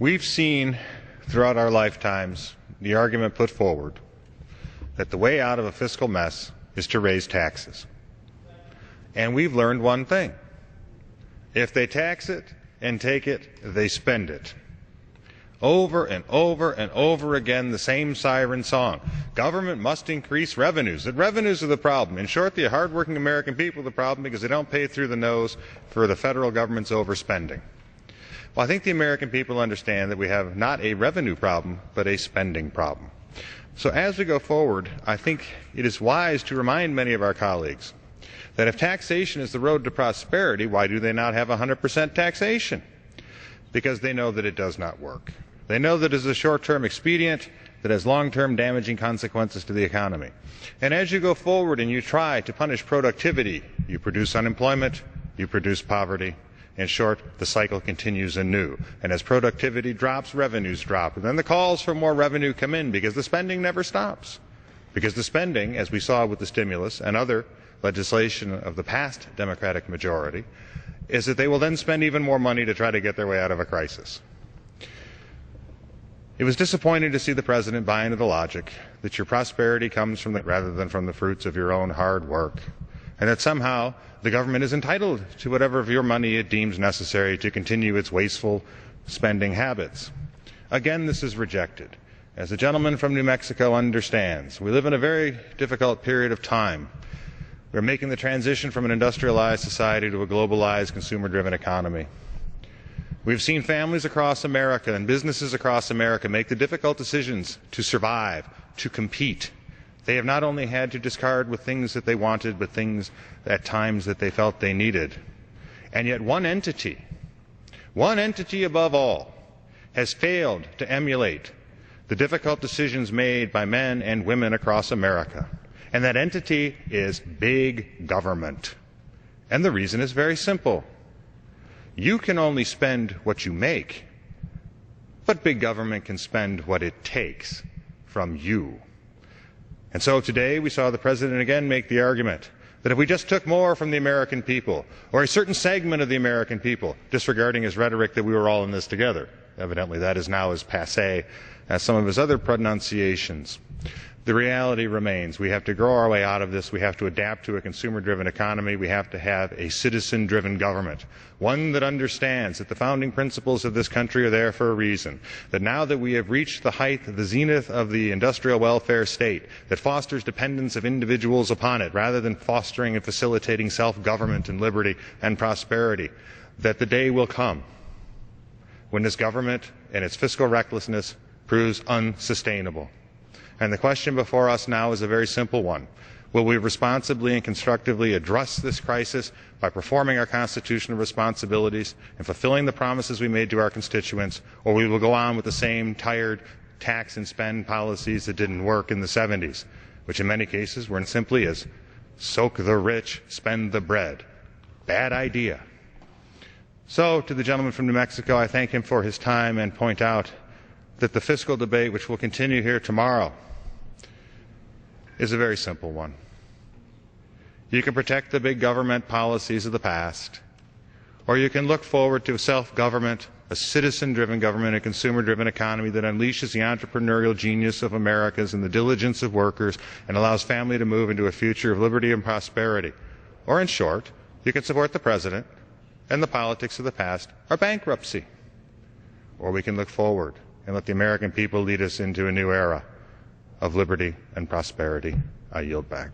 We've seen throughout our lifetimes the argument put forward that the way out of a fiscal mess is to raise taxes. And we've learned one thing. If they tax it and take it, they spend it. Over and over and over again, the same siren song. Government must increase revenues. The revenues are the problem. In short, the hardworking American people are the problem because they don't pay through the nose for the federal government's overspending. Well, I think the American people understand that we have not a revenue problem, but a spending problem. So as we go forward, I think it is wise to remind many of our colleagues that if taxation is the road to prosperity, why do they not have 100% taxation? Because they know that it does not work. They know that it is a short-term expedient that has long-term damaging consequences to the economy. And as you go forward and you try to punish productivity, you produce unemployment, you produce poverty. In short, the cycle continues anew. And as productivity drops, revenues drop. And then the calls for more revenue come in because the spending never stops. Because the spending, as we saw with the stimulus and other legislation of the past Democratic majority, is that they will then spend even more money to try to get their way out of a crisis. It was disappointing to see the President buy into the logic that your prosperity comes from rather than from the fruits of your own hard work, and that somehow the government is entitled to whatever of your money it deems necessary to continue its wasteful spending habits. Again, this is rejected. As the gentleman from New Mexico understands, we live in a very difficult period of time. We're making the transition from an industrialized society to a globalized, consumer-driven economy. We've seen families across America and businesses across America make the difficult decisions to survive, to compete. They have not only had to discard with things that they wanted, but things at times that they felt they needed. And yet one entity above all, has failed to emulate the difficult decisions made by men and women across America. And that entity is big government. And the reason is very simple. You can only spend what you make, but big government can spend what it takes from you. And so today we saw the President again make the argument that if we just took more from the American people, or a certain segment of the American people, disregarding his rhetoric that we were all in this together, evidently that is now as passé as some of his other pronunciations. The reality remains. We have to grow our way out of this. We have to adapt to a consumer-driven economy. We have to have a citizen-driven government, one that understands that the founding principles of this country are there for a reason, that now that we have reached the height, the zenith of the industrial welfare state, that fosters dependence of individuals upon it rather than fostering and facilitating self-government and liberty and prosperity, that the day will come when this government and its fiscal recklessness proves unsustainable. And the question before us now is a very simple one. Will we responsibly and constructively address this crisis by performing our constitutional responsibilities and fulfilling the promises we made to our constituents, or we will go on with the same tired tax and spend policies that didn't work in the 70s, which in many cases were simply as soak the rich, spend the bread. Bad idea. So, to the gentleman from New Mexico, I thank him for his time and point out that the fiscal debate, which will continue here tomorrow, is a very simple one. You can protect the big government policies of the past, or you can look forward to a self-government, a citizen-driven government, a consumer-driven economy that unleashes the entrepreneurial genius of Americans and the diligence of workers and allows family to move into a future of liberty and prosperity. Or in short, you can support the President and the politics of the past are bankruptcy. Or we can look forward and let the American people lead us into a new era of liberty and prosperity. I yield back.